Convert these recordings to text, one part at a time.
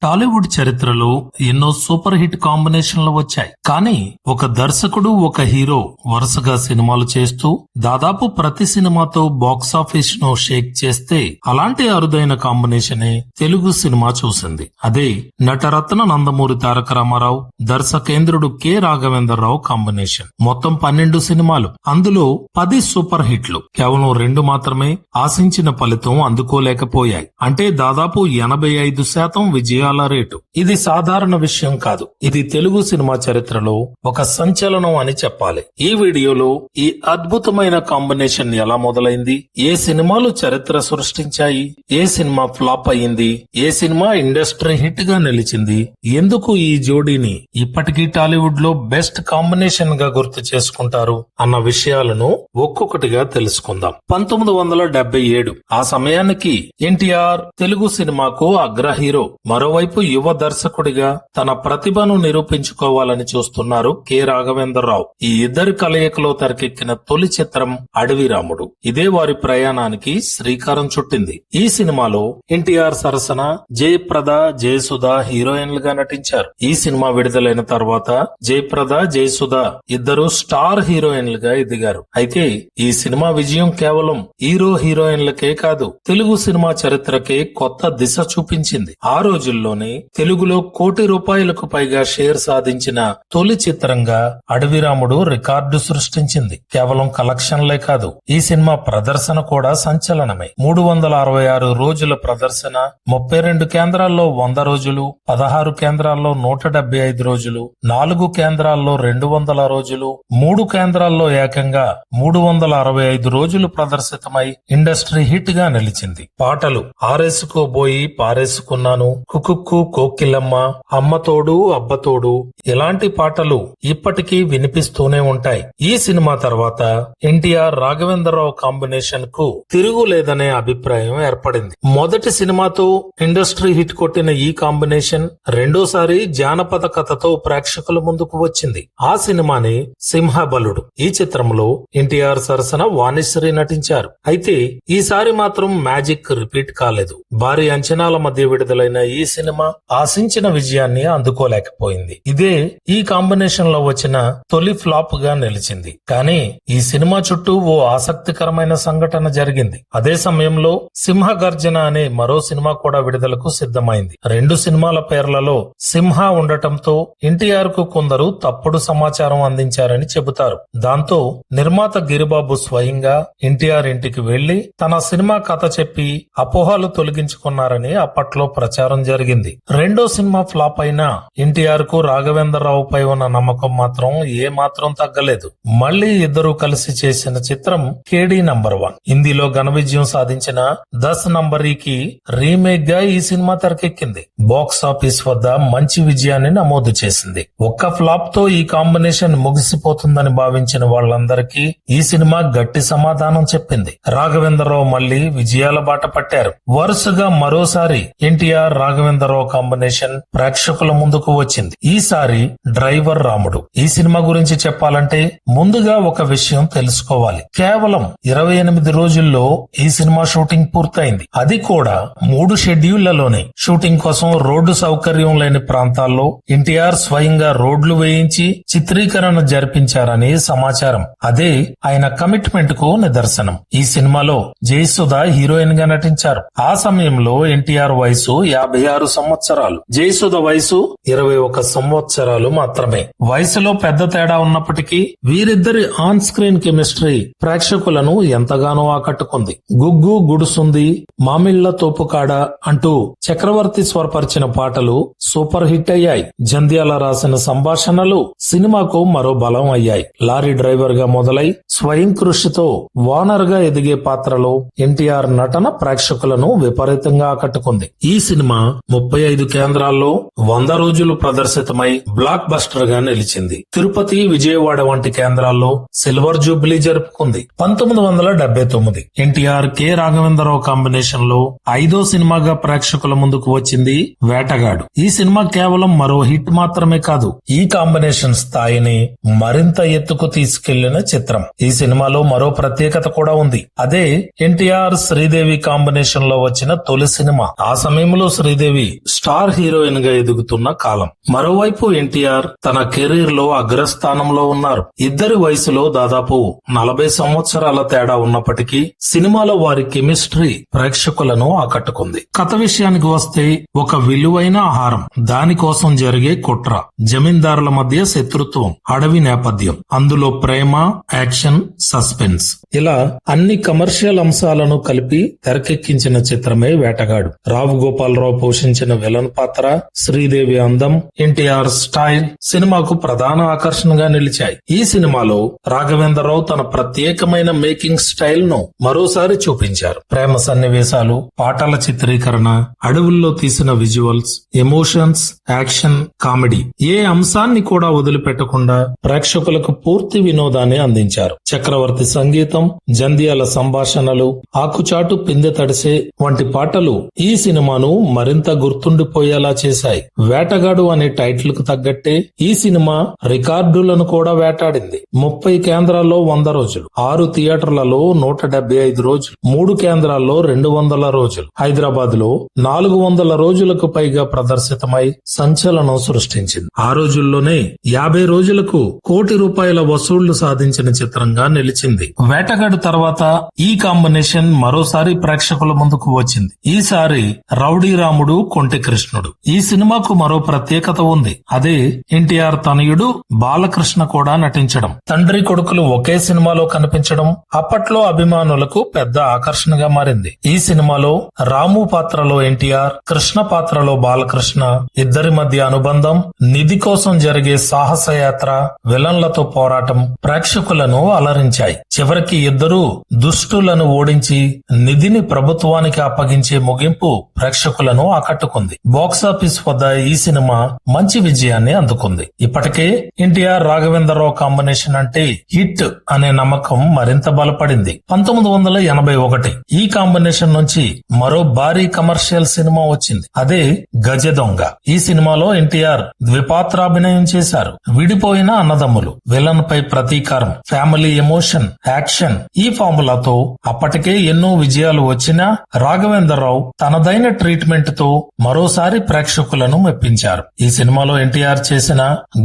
టాలీవుడ్ చరిత్రలో ఎన్నో super hit కాంబినేషన్లు వచ్చాయి. కానీ ఒక దర్శకుడు ఒక హీరో వరుసగా సినిమాలు చేస్తూ దాదాపు ప్రతి సినిమాతో బాక్సాఫీస్ ను షేక్ చేస్తే అలాంటి అరుదైన కాంబినేషనే తెలుగు సినిమా చూసింది. అదే నటరత్న నందమూరి తారక రామారావు, దర్శకేంద్రుడు కె రాఘవేంద్రరావు కాంబినేషన్. మొత్తం 12 సినిమాలు, అందులో 10 సూపర్ హిట్లు. కేవలం 2 మాత్రమే ఆశించిన ఫలితం అందుకోలేకపోయాయి. అంటే దాదాపు 85% విజయాల రేటు. ఇది సాధారణ విషయం కాదు. ఇది తెలుగు సినిమా చరిత్రలో ఒక సంచలనం అని చెప్పాలి. ఈ వీడియోలో ఈ అద్భుతమైన కాంబినేషన్ ఎలా మొదలైంది, ఏ సినిమాలు చరిత్ర సృష్టించాయి, ఏ సినిమా ఫ్లాప్ అయ్యింది, ఏ సినిమా ఇండస్ట్రీ హిట్ గా నిలిచింది, ఎందుకు ఈ జోడీని ఇప్పటికీ టాలీవుడ్ లో బెస్ట్ కాంబినేషన్ గా గుర్తు చేసుకుంటారు అన్న విషయాలను ఒక్కొక్కటిగా తెలుసుకుందాం. 1977 ఆ సమయానికి ఎన్టీఆర్ తెలుగు సినిమాకు అగ్ర హీరో. మరోవైపు యువ దర్శకుడిగా తన ప్రతిభను నిరూపించుకోవాలని చూస్తున్నారు కె రాఘవేంద్రరావు. ఈ ఇద్దరి కలయికలో తెరకెక్కిన తొలి చిత్రం అడవిరాముడు. ఇదే వారి ప్రయాణానికి శ్రీకారం చుట్టింది. ఈ సినిమాలో ఎన్టీఆర్ సరసన జయప్రద, జయసుధ హీరోయిన్లుగా నటించారు. ఈ సినిమా విడుదలైన తర్వాత జయప్రద, జయసుధ ఇద్దరు స్టార్ హీరోయిన్లుగా ఎదిగారు. అయితే ఈ సినిమా విజయం కేవలం హీరో హీరోయిన్లకే కాదు, తెలుగు సినిమా చరిత్రకే కొత్త దిశ చూపించింది. ఆ రోజుల్లోనే తెలుగులో ₹1,00,00,000 పైగా షేర్ సాధించిన తొలి చిత్రంగా అడవిరాముడు రికార్డు సృష్టించింది. కేవలం కలెక్షన్లే కాదు, ఈ సినిమా ప్రదర్శన కూడా సంచలనమే. 366 రోజుల ప్రదర్శన, 32 కేంద్రాల్లో 100 రోజులు, 16 కేంద్రాల్లో 175 రోజులు, 4 కేంద్రాల్లో 200 రోజులు, 3 కేంద్రాల్లో ఏకంగా 365 రోజులు ప్రదర్శితమై ఇండస్ట్రీ హిట్ గా నిలిచింది. పాటలు ఆరేసుకోబోయి పారేసుకున్నాను, కుకుక్కు కోకిలమ్మ, అమ్మతోడు అబ్బతోడు ఇలాంటి పాటలు ఇప్పటికీ వినిపిస్తూనే ఉంటాయి. ఈ సినిమా తర్వాత ఎన్టీఆర్ రాఘవేంద్రరావు కాంబినేషన్ కు తిరుగులేదనే అభిప్రాయం ఏర్పడింది. మొదటి సినిమాతో ఇండస్ట్రీ హిట్ కొట్టిన ఈ కాంబినేషన్ రెండోసారి జానపద కథతో ప్రేక్షకుల ముందుకు వచ్చింది. ఆ సినిమాని సింహబలుడు. ఈ చిత్రంలో ఎన్టీఆర్ సరసన వాణిశ్రీ నటించారు. అయితే ఈసారి మాత్రం మ్యాజిక్ రిపీట్ కాలేదు. భారీ అంచనాల మధ్య విడుదలైన ఈ సినిమా ఆశించిన విజయాన్ని అందుకోలేకపోయింది. ఇదే ఈ కాంబినేషన్ లో వచ్చిన తొలి ఫ్లాప్ గా నిలిచింది. కానీ ఈ సినిమా చుట్టూ ఓ ఆసక్తికరమైన సంఘటన జరిగింది. అదే సమయంలో సింహగర్జన అనే మరో సినిమా కూడా విడుదలకు సిద్ధమైంది. 2 సినిమాల పేర్లలో సింహ ఉండటంతో ఎన్టీఆర్ కు కొందరు తప్పుడు సమాచారం అందించారని చెబుతారు. దాంతో నిర్మాత గిరిబాబు స్వయంగా ఎన్టీఆర్ ఇంటికి వెళ్లి తన సినిమా కథ చెప్పి అపోహలు తొలగించుకున్నారని అప్పట్లో ప్రచారం జరిగింది. రెండో సినిమా ఫ్లాప్ అయినా ఎన్టీఆర్ కు రాఘవేంద్రరావు పై ఉన్న నమ్మకం మాత్రం ఏ మాత్రం తగ్గలేదు. మళ్లీ ఇద్దరు కలిసి చేసిన చిత్రం కేడీ నంబర్ 1. హిందీలో ఘన విజయం సాధించిన 10 నంబరీకి రీమేక్ గా ఈ సినిమా తెరకెక్కింది. బాక్స్ ఆఫీస్ వద్ద మంచి విజయాన్ని నమోదు చేసింది. ఒక్క ఫ్లాప్ తో ఈ కాంబినేషన్ ముగిసిపోతుందని భావించిన వాళ్ళందరికీ ఈ సినిమా గట్టి సమాధానం చెప్పింది. రాఘవేంద్రరావు మళ్లీ విజయాల బాట పట్టారు. వరుసగా మరోసారి ఎన్టీఆర్ రాఘవేంద్రరావు కాంబినేషన్ ప్రేక్షకుల ముందుకు వచ్చింది. ఈసారి డ్రైవర్ రాముడు. ఈ సినిమా గురించి చెప్పాలంటే ముందుగా ఒక విషయం తెలుసుకోవాలి. కేవలం 28 రోజుల్లో ఈ సినిమా షూటింగ్ పూర్తయింది. అది కూడా 3 షెడ్యూళ్లలోనే. షూటింగ్ కోసం రోడ్డు సౌకర్యం లేని ప్రాంతాల్లో ఎన్టీఆర్ స్వయంగా రోడ్లు వేయించి చిత్రీకరణ జరిపించారని సమాచారం. అదే ఆయన కమిట్మెంట్ కు నిదర్శనం. ఈ సినిమాలో జయసుధ హీరోయిన్ గా నటించారు. ఆ సమయంలో ఎన్టీఆర్ వయసు 56 సంవత్సరాలు, జయసుధ వయసు 21 సంవత్సరాలు మాత్రమే. వయసులో పెద్ద తేడా ఉన్నప్పటికీ వీరిద్దరి ఆన్ స్క్రీన్ కెమిస్ట్రీ ప్రేక్షకులను ఎంతగానో ఆకట్టుకుంది. గుగ్గు గుడుసుంది, మామిళ్ల తోపుకాడ అంటూ చక్రవర్తి స్వరపరిచిన పాటలు సూపర్ హిట్ అయ్యాయి. జంధ్యాల రాసిన సంభాషణలు సినిమాకు మరో బలం అయ్యాయి. లారీ డ్రైవర్ గా మొదలై స్వయం కృషితో వానర్ గా ఎదిగే పాత్రలో ఎన్టీఆర్ నటన ప్రేక్షకులను విపరీతంగా ఆకట్టుకుంది. ఈ సినిమా 35 కేంద్రాల్లో 100 రోజులు ప్రదర్శితమై బ్లాక్ బస్టర్ గా నిలిచింది. తిరుపతి, విజయవాడ వంటి కేంద్రాల్లో సిల్వర్ జూబ్లీ జరుపుకుంది. 1979 ఎన్టీఆర్ కె రాఘవేంద్రరావు కాంబినేషన్ లో 5వ సినిమాగా ప్రేక్షకుల ముందుకు వచ్చింది వేటగాడు. ఈ సినిమా కేవలం మరో హిట్ మాత్రమే కాదు, ఈ కాంబినేషన్ స్థాయిని మరింత ఎత్తుకు తీసుకెళ్లిన చిత్రం. ఈ సినిమాలో మరో ప్రత్యేకత కూడా ఉంది. అదే ఎన్టీఆర్ శ్రీదేవి కాంబినేషన్ లో వచ్చిన తొలి సినిమా. ఆ సమయంలో శ్రీదేవి స్టార్ హీరోయిన్ గా ఎదుగుతున్న కాలం. మరోవైపు ఎన్టీఆర్ తన కెరీర్ లో అగ్రస్థానంలో ఉన్నారు. ఇద్దరి వయసులో దాదాపు 40 సంవత్సరాల తేడా ఉన్నప్పటికీ సినిమాలో వారి కెమిస్ట్రీ ప్రేక్షకులను ఆకట్టుకుంది. కథ విషయానికి వస్తే ఒక విలువైన ఆహారం, దానికోసం జరిగే కుట్ర, జమీందారుల మధ్య శత్రుత్వం, అడవి నేపథ్యం, అందులో ప్రేమ, యాక్షన్, సస్పెన్స్, ఇలా అన్ని కమర్షియల్ అంశాలను కలిపి తెరకెక్కించిన చిత్రమే వేటగాడు. రావు గోపాలరావు పోషించిన విలన్ పాత్ర, శ్రీదేవి అందం, ఎన్టీఆర్ స్టైల్ సినిమాకు ప్రధాన ఆకర్షణగా నిలిచాయి. ఈ సినిమాలో రాఘవేంద్రరావు తన ప్రత్యేకమైన మేకింగ్ స్టైల్ ను మరోసారి చూపించారు. ప్రేమ సన్నివేశాలు, పాటల చిత్రీకరణ, అడవుల్లో తీసిన విజువల్స్, ఎమోషన్స్, యాక్షన్, కామెడీ, ఏ అంశాన్ని కూడా వదిలిపెట్టకుండా ప్రేక్షకులకు పూర్తి వినోదాన్ని అందించారు. చక్రవర్తి సంగీతం, జంధ్యాల సంభాషణలు, ఆకుచాటు పిందె తడిసే వంటి పాటలు ఈ సినిమాను మరింత గుర్తుండిపోయేలా చేశాయి. వేటగాడు అనే టైటిల్ కు తగ్గట్టే ఈ సినిమా రికార్డులను కూడా వేటాడింది. 30 కేంద్రాల్లో 100 రోజులు, 6 థియేటర్లలో 175 రోజులు, 3 కేంద్రాల్లో 200 రోజులు, హైదరాబాద్ లో 400 రోజులకు పైగా ప్రదర్శితమై సంచలనం సృష్టించింది. ఆ రోజుల్లోనే 50 రోజులకు ₹1 కోటి వసూళ్లు సాధించిన చిత్రంగా నిలిచింది. వేటగాడు తర్వాత ఈ కాంబినేషన్ మరోసారి ప్రేక్షకుల ముందుకు వచ్చింది. ఈసారి రౌడీ రాముడు, కొంటి కృష్ణుడు. ఈ సినిమాకు మరో ప్రత్యేకత ఉంది. అదే ఎన్టీఆర్ తనయుడు బాలకృష్ణ కూడా నటించడం. తండ్రి కొడుకులు ఒకే సినిమాలో కనిపించడం అప్పట్లో అభిమానులకు పెద్ద ఆకర్షణగా మారింది. ఈ సినిమాలో రాము పాత్రలో ఎన్టీఆర్, కృష్ణ పాత్రలో బాలకృష్ణ, ఇద్దరి మధ్య అనుబంధం, నిధి కోసం జరిగే సాహసయాత్ర, విలన్లతో పోరాటం ప్రేక్షకులను అలరించాయి. చివరికి ఇద్దరూ దుష్టులను ఓడించి నిధిని ప్రభుత్వానికి అప్పగించే ముగింపు ప్రేక్షకులను ఆకట్టుకుంది. బాక్సాఫీస్ వద్ద ఈ సినిమా మంచి విజయాన్ని అందుకుంది. ఇప్పటికే ఎన్టీఆర్ రాఘవేంద్రరావు కాంబినేషన్ అంటే హిట్ అనే నమ్మకం మరింత బలపడింది. 1981 ఈ కాంబినేషన్ నుంచి మరో భారీ కమర్షియల్ సినిమా వచ్చింది. అదే గజ దొంగ. ఈ సినిమాలో ఎన్టీఆర్ ద్విపాత్రాభినయం చేశారు. విడిపోయిన అన్నదమ్ములు, విలన్ పై ప్రతీకారం, ఫ్యామిలీ ఎమోషన్, యాక్షన్, ఈ ఫార్ములాతో అప్పటికే ఎన్నో విజయాలు వచ్చినా రాఘవేంద్రరావు తనదైన ట్రీట్మెంట్ తో మరోసారి ప్రేక్షకులను మెప్పించారు. ఈ సినిమాలో ఎన్టీఆర్ చేసిన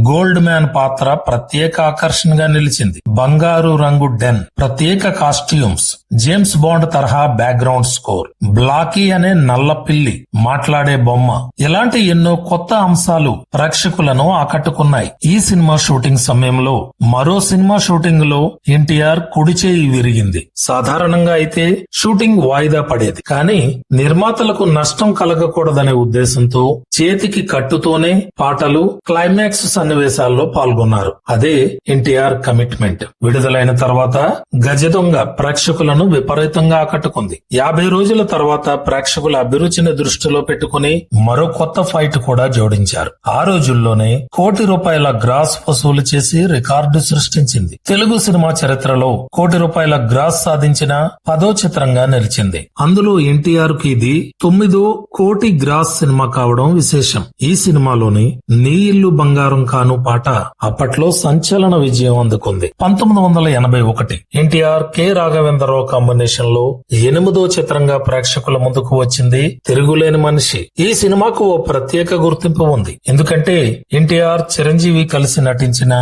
గోల్డ్ మ్యాన్ పాత్ర ప్రత్యేక ఆకర్షణగా నిలిచింది. బంగారు రంగు డెన్, ప్రత్యేక కాస్ట్యూమ్స్, జేమ్స్ బాండ్ తరహా బ్యాక్గ్రౌండ్ స్కోర్, బ్లాకీ అనే నల్ల పిల్లి, మాట్లాడే బొమ్మ, ఇలాంటి ఎన్నో కొత్త అంశాలు ప్రేక్షకులను ఆకట్టుకున్నాయి. ఈ సినిమా షూటింగ్ సమయంలో మరో సినిమా షూటింగ్ లో ఎన్టీఆర్ కుడి చేయి విరిగింది. సాధారణంగా అయితే షూటింగ్ వాయిదా పడేది. కానీ నిర్మాతలకు నష్టం కలగకూడదనే ఉద్దేశంతో చేతికి కట్టుతోనే పాటలు, క్లైమాక్స్ సన్నివేశాల్లో పాల్గొన్నారు. అదే ఎన్టీఆర్ కమిట్మెంట్. విడుదలైన తర్వాత గజ దొంగ ప్రేక్షకులను విపరీతంగా ఆకట్టుకుంది. 50 రోజుల తర్వాత ప్రేక్షకుల అభిరుచిని దృష్టిలో పెట్టుకుని మరో కొత్త ఫైట్ కూడా జోడించారు. ఆ రోజుల్లోనే ₹1 కోటి గ్రాస్ వసూలు చేసి రికార్డు సృష్టించింది. తెలుగు సినిమా చరిత్రలో ₹1 కోటి గ్రాస్ సాధించిన 10వ చిత్రంగా నిలిచింది. అందులో ఎన్టీఆర్ కి ఇది 9వ కోటి గ్రాస్ సినిమా కావడం విశేషం. ఈ సినిమాలోని నీ ఇల్లు బంగారం కాను పాట అప్పట్లో సంచలన విజయం అందుకుంది. 1981 ఎన్టీఆర్ కె రాఘవేంద్రరావు కాంబినేషన్ లో 8వ చిత్రంగా ప్రేక్షకుల ముందుకు వచ్చింది తిరుగులేని మనిషి. ఈ సినిమాకు ఓ ప్రత్యేక గుర్తింపు ఉంది. ఎందుకంటే ఎన్టీఆర్, చిరంజీవి కలిసి నటించిన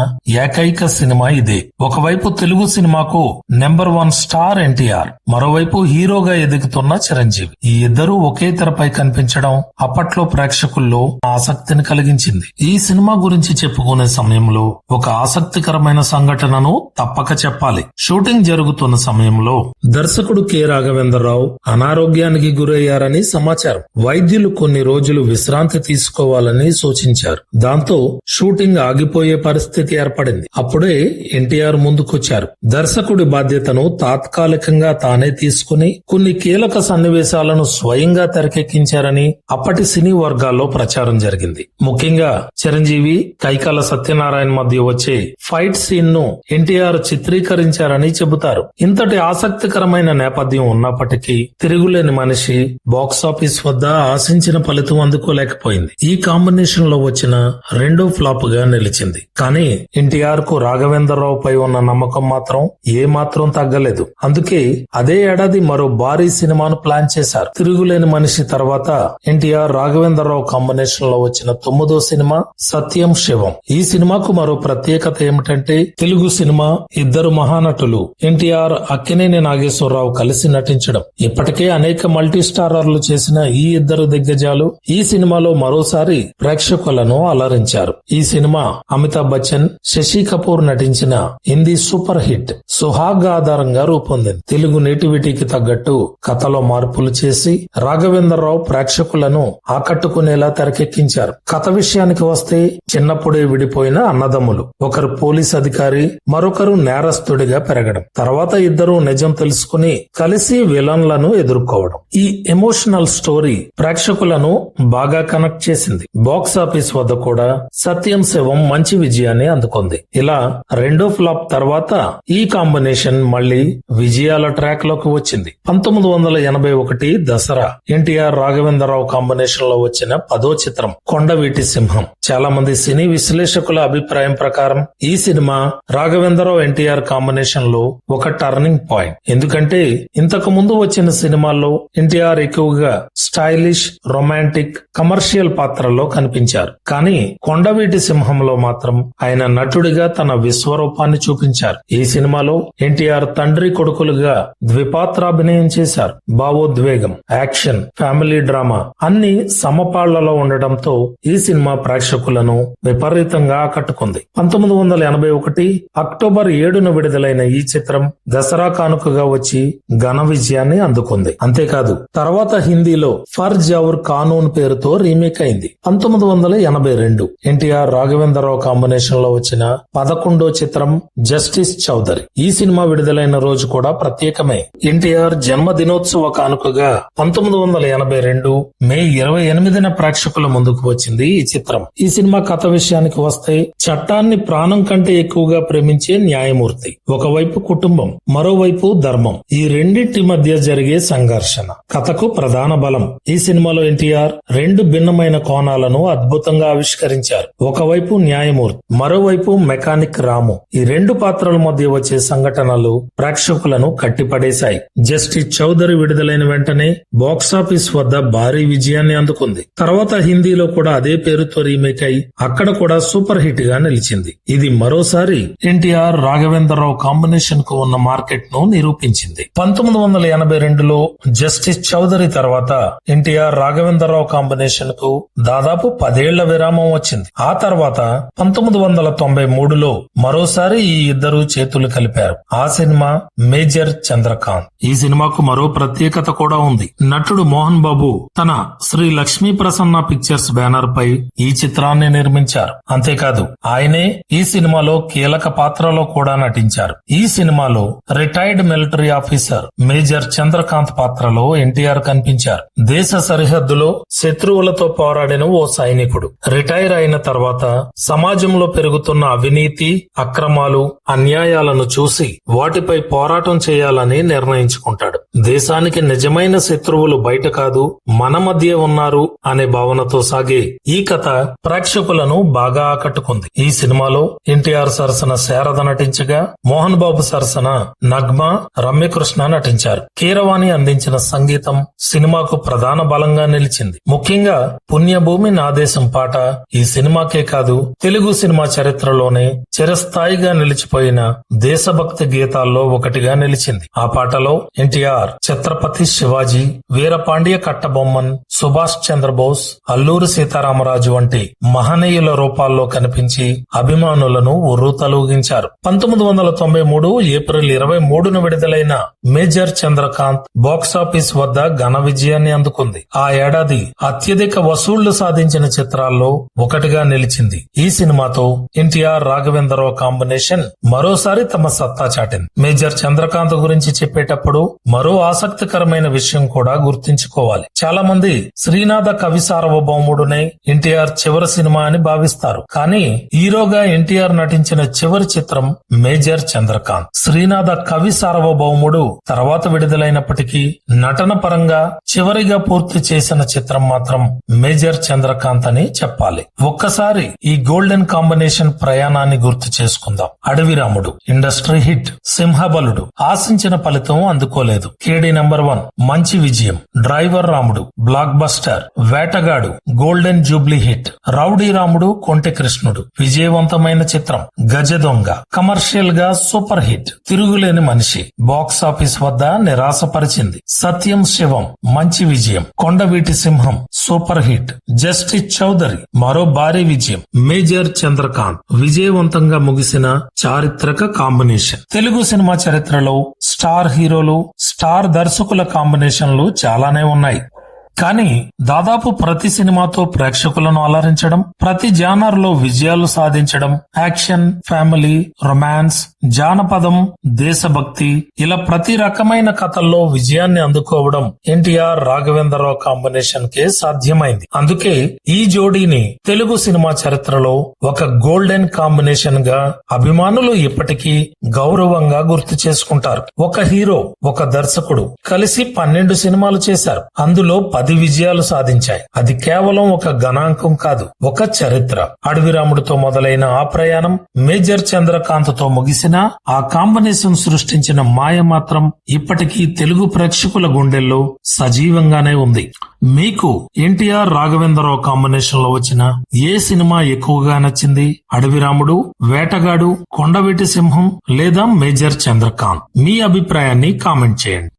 ఏకైక సినిమా ఇదే. ఒకవైపు తెలుగు సినిమాకు నెంబర్ 1 స్టార్ ఎన్టీఆర్, మరోవైపు హీరోగా ఎదుగుతున్న చిరంజీవి. ఈ ఇద్దరూ ఒకే తెరపై కనిపించడం అప్పట్లో ప్రేక్షకుల్లో ఆసక్తిని కలిగించింది. ఈ సినిమా గురించి చెప్పుకునే సమయంలో ఒక ఆసక్తికరమైన సంఘటనను తప్పక చెప్పాలి. షూటింగ్ జరుగుతున్న సమయంలో దర్శకుడు కె రాఘవేంద్రరావు అనారోగ్యానికి గురయ్యారని సమాచారం. వైద్యులు కొన్ని రోజులు విశ్రాంతి తీసుకోవాలని సూచించారు. దాంతో షూటింగ్ ఆగిపోయే పరిస్థితి ఏర్పడింది. అప్పుడే ఎన్టీఆర్ ముందుకొచ్చారు. దర్శకుడి బాధ్యతను తాత్కాలికంగా తానే తీసుకుని కొన్ని కీలక సన్నివేశాలను స్వయంగా తెరకెక్కించారని అప్పటి సినీ వర్గాల్లో ప్రచారం జరిగింది. ముఖ్యంగా చిరంజీవి, కైకాల సత్యనారాయణ మధ్య వచ్చే ఫైట్ సీన్ ను ఎన్టీఆర్ చిత్రీకరించారని చెబుతారు. ఇంతటి ఆసక్తికరమైన నేపథ్యం ఉన్నప్పటికీ తిరుగులేని మనిషి బాక్సాఫీస్ వద్ద ఆశించిన ఫలితం అందుకోలేకపోయింది. ఈ కాంబినేషన్ లో వచ్చిన రెండో ఫ్లాప్ గా నిలిచింది. కానీ ఎన్టీఆర్ కు రాఘవేంద్రరావు పై ఉన్న నమ్మకం మాత్రం ఏ మాత్రం తగ్గలేదు. అందుకే అదే ఏడాది మరో భారీ సినిమాను ప్లాన్ చేశారు. తిరుగులేని మనిషి తర్వాత ఎన్టీఆర్ రాఘవేంద్రరావు కాంబినేషన్ లో వచ్చిన 9వ సినిమా సత్యం శివం. ఈ సినిమాకు మరో ప్రత్యేకత ఏమిటంటే తెలుగు సినిమా ఇద్దరు మహానటులు ఎన్టీఆర్, అక్కినేని నాగేశ్వరరావు కలిసి నటించడం. ఇప్పటికే అనేక మల్టీ స్టారర్లు చేసిన ఈ ఇద్దరు దిగ్గజాలు ఈ సినిమాలో మరోసారి ప్రేక్షకులను అలరించారు. ఈ సినిమా అమితాబ్ బచ్చన్, శశి కపూర్ నటించిన హిందీ సూపర్ హిట్ సుహాగ్ ఆధారంగా రూపొందింది. తెలుగు నేటివిటీకి తగ్గట్టు కథలో మార్పులు చేసి రాఘవేంద్రరావు ప్రేక్షకులను ఆకట్టుకునేలా తెరకెక్కించారు. కథ విషయానికి వస్తే చిన్నప్పుడే విడిపోయిన అన్నదమ్ములు, ఒకరు పోలీస్ అధికారి, మరొకరు నేరస్తుడిగా పెరగడం, తర్వాత ఇద్దరు నిజం తెలుసుకుని కలిసి విలన్లను ఎదుర్కోవడం. ఈ ఎమోషనల్ స్టోరీ ప్రేక్షకులను బాగా కనెక్ట్ చేసింది. బాక్స్ ఆఫీస్ వద్ద కూడా సత్యం శివం మంచి విజయాన్ని అందుకుంది. ఇలా రెండో ఫ్లాప్ తర్వాత ఈ కాంబినేషన్ మళ్లీ విజయాల ట్రాక్ లోకి వచ్చింది. 1981 దసరా ఎన్టీఆర్ రాఘవేంద్రరావు కాంబినేషన్ లో వచ్చిన 10వ చిత్రం కొండవీటి సింహం. చాలా మంది సినీ విశ్లేషకుల అభిప్రాయం ప్రకారం ఈ సినిమా రాఘవేంద్రరావు ఎన్టీఆర్ కాంబినేషన్ లో ఒక టర్నింగ్ పాయింట్. ఎందుకంటే ఇంతకు ముందు వచ్చిన సినిమాల్లో ఎన్టీఆర్ ఎక్కువగా స్టైలిష్, రొమాంటిక్, కమర్షియల్ పాత్రల్లో కనిపించారు. కానీ కొండవీటి సింహంలో మాత్రం ఆయన నటుడిగా తన విశ్వరూపాన్ని చూపించారు. ఈ సినిమాలో ఎన్టీఆర్ తండ్రి కొడుకులుగా ద్విపాత్రాభినయం చేశారు. భావోద్వేగం, యాక్షన్, ఫ్యామిలీ డ్రామా అన్ని సమపాళ్లలో ఉండటంతో ఈ సినిమా ప్రేక్షకులను విపరీతంగా ఆకట్టుకుంది. 1981 అక్టోబర్ 7న విడుదలైన ఈ చిత్రం దసరా కానుకగా వచ్చి ఘన విజయాన్ని అందుకుంది. అంతేకాదు తర్వాత హిందీలో ఫర్జ్ ఔర్ కానూన్ పేరుతో రీమేక్ అయింది. 1982 ఎన్టీఆర్ రాఘవేంద్రరావు కాంబినేషన్ లో వచ్చిన 11వ చిత్రం జస్టిస్ చౌదరి. ఈ సినిమా విడుదలైన రోజు కూడా ప్రత్యేకమే. ఎన్టీఆర్ జన్మదినోత్సవ కానుకగా 1982 మే 28న ప్రేక్షకుల ముందుకు వచ్చింది ఈ చిత్రం. ఈ సినిమా కథ విషయానికి వస్తే చట్టాన్ని ప్రాణం కంటే ఎక్కువగా ప్రేమించే న్యాయమూర్తి, ఒకవైపు కుటుంబం, మరోవైపు ధర్మం, ఈ రెండింటి మధ్య జరిగే సంఘర్షణ కథకు ప్రధాన బలం. ఈ సినిమాలో ఎన్టీఆర్ రెండు భిన్నమైన కోణాలను అద్భుతంగా ఆవిష్కరించారు. ఒకవైపు న్యాయమూర్తి, మరోవైపు మెకానిక్ రాము. ఈ రెండు పాత్రల మధ్య వచ్చే సంఘటనలు ప్రేక్షకులను కట్టిపడేశాయి. జస్టిస్ చౌదరి విడుదలైన వెంటనే బాక్సాఫీస్ వద్ద భారీ విజయాన్ని అందుకుంది. తర్వాత హిందీలో కూడా అదే పేరుతో రీమేక్ అయి అక్కడ కూడా సూపర్ హిట్ గా నిలిచింది. ఇది మరోసారి ఎన్టీఆర్ రాఘవేంద్రరావు కాంబినేషన్ కు ఉన్న మార్కెట్ ను నిరూపించింది. 1982లో జస్టిస్ చౌదరి తర్వాత ఎన్టీఆర్ రాఘవేంద్రరావు కాంబినేషన్ కు దాదాపు 10 ఏళ్ల విరామం వచ్చింది. ఆ తర్వాత 1993లో మరోసారి ఈ ఇద్దరు చేతులు కలిపారు. ఆ సినిమా మేజర్ చంద్రకాంత్. ఈ సినిమాకు మరో ప్రత్యేకత కూడా ఉంది. నటుడు మోహన్ బాబు తన శ్రీ లక్ష్మీ ప్రసన్న పిక్చర్స్ బ్యానర్ పై ఈ చిత్రాన్ని నిర్మించారు. అంతేకాదు ఆయనే ఈ సినిమాలో కీలక పాత్రలో కూడా నటించారు. ఈ సినిమాలో retired military officer major Chandrakant పాత్రలో ఎన్టీఆర్ కనిపించారు. దేశ సరిహద్దులో శత్రువులతో పోరాడిన ఓ సైనికుడు రిటైర్ అయిన తర్వాత సమాజంలో పెరుగుతున్న అవినీతి, అక్రమాలు, అన్యాయాలను చూసి వాటిపై పోరాటం చేయాలని నిర్ణయించుకుంటాడు. దేశానికి నిజమైన శత్రువులు బయట కాదు, మన మధ్య ఉన్నారు అనే భావనతో సాగే ఈ కథ ప్రేక్షకులను బాగా ఆకట్టుకుంది. ఈ సినిమాలో ఎన్టీఆర్ సరసన శారద నటించగా మోహన్ బాబు సరసన నగ్మా, రమ్యకృష్ణ నటించారు. కీరవాణి అందించిన సంగీతం సినిమాకు ప్రధాన బలంగా నిలిచింది. ముఖ్యంగా పుణ్యభూమి నా దేశం పాట ఈ సినిమాకే కాదు తెలుగు సినిమా చరిత్రలోనే చిరస్థాయిగా నిలిచిపోయిన దేశభక్తి గీతాల్లో ఒకటిగా నిలిచింది. ఆ పాటలో ఎన్టీఆర్ ఛత్రపతి శివాజీ, వీరపాండ్య కట్టబొమ్మన్, సుభాష్ చంద్రబోస్, అల్లూరి సీతారామరాజు వంటి మహనీయుల రూపాల్లో కనిపించి అభిమానులను ఉర్రూతలూగించారు. 1993 ఏప్రిల్ 23న విడుదలైన మేజర్ చంద్రకాంత్ బాక్సాఫీస్ వద్ద ఘన విజయాన్ని అందుకుంది. ఆ ఏడాది అత్యధిక వసూళ్లు సాధించిన చిత్రాల్లో ఒకటిగా నిలిచింది. ఈ సినిమాతో ఎన్టీఆర్ రాఘవేంద్రరావు కాంబినేషన్ మరోసారి తమ సత్తా చాటింది. మేజర్ చంద్రకాంత్ గురించి చెప్పేటప్పుడు మరో ఆసక్తికరమైన విషయం కూడా గుర్తుంచుకోవాలి. చాలా మంది శ్రీనాథ కవి సార్వభౌముడునే ఎన్టీఆర్ చివరి సినిమా అని భావిస్తారు. కానీ హీరోగా ఎన్టీఆర్ నటించిన చివరి చిత్రం మేజర్ చంద్రకాంత్. శ్రీనాథ కవి సార్వభౌముడు తర్వాత విడుదలైనప్పటికీ నటన పరంగా చివరిగా పూర్తి చేసిన చిత్రం మాత్రం మేజర్ చంద్రకాంత్ అని చెప్పాలి. ఒక్కసారి ఈ గోల్డెన్ కాంబినేషన్ ప్రయాణాన్ని గుర్తు చేసుకుందాం. అడవి రాముడు ఇండస్ట్రీ హిట్, సింహబలుడు ఆశించిన ఫలితం అందుకోలేదు. కేడీ నంబర్ 1 మంచి విజయం, డ్రైవర్ రాముడు బ్లాక్ బ్లాక్ బస్టర్, వేటగాడు గోల్డెన్ జూబ్లీ హిట్, రౌడీ రాముడు కొంటె కృష్ణుడు విజయవంతమైన చిత్రం, గజదొంగ కమర్షియల్ గా సూపర్ హిట్, తిరుగులేని మనిషి బాక్స్ ఆఫీస్ వద్ద నిరాశపరిచింది, సత్యం శివం మంచి విజయం, కొండవీటి సింహం సూపర్ హిట్, జస్టిస్ చౌదరి మరో భారీ విజయం, మేజర్ చంద్రకాంత్ విజయవంతంగా ముగిసిన చారిత్రక కాంబినేషన్. తెలుగు సినిమా చరిత్రలో స్టార్ హీరోలు, స్టార్ దర్శకుల కాంబినేషన్లు చాలానే ఉన్నాయి. కానీ దాదాపు ప్రతి సినిమాతో ప్రేక్షకులను అలరించడం, ప్రతి జానర్ లో విజయాలు సాధించడం, యాక్షన్, ఫ్యామిలీ, రొమాన్స్, జానపదం, దేశభక్తి ఇలా ప్రతి రకమైన కథల్లో విజయాన్ని అందుకోవడం ఎన్టీఆర్ రాఘవేంద్రరావు కాంబినేషన్ కే సాధ్యమైంది. అందుకే ఈ జోడీని తెలుగు సినిమా చరిత్రలో ఒక గోల్డెన్ కాంబినేషన్ గా అభిమానులు ఇప్పటికీ గౌరవంగా గుర్తు చేసుకుంటారు. ఒక హీరో, ఒక దర్శకుడు కలిసి 12 సినిమాలు చేశారు. అందులో 10 విజయాలు సాధించాయి. అది కేవలం ఒక గణాంకం కాదు, ఒక చరిత్ర. అడవిరాముడితో మొదలైన ఆ ప్రయాణం మేజర్ చంద్రకాంత్ తో ముగిసిన ఆ కాంబినేషన్ సృష్టించిన మాయ మాత్రం ఇప్పటికీ తెలుగు ప్రేక్షకుల గుండెల్లో సజీవంగానే ఉంది. మీకు ఎన్టీఆర్ రాఘవేంద్రరావు కాంబినేషన్ లో వచ్చిన ఏ సినిమా ఎక్కువగా నచ్చింది? అడవిరాముడు, వేటగాడు, కొండవీటి సింహం లేదా మేజర్ చంద్రకాంత్? మీ అభిప్రాయాన్ని కామెంట్ చేయండి.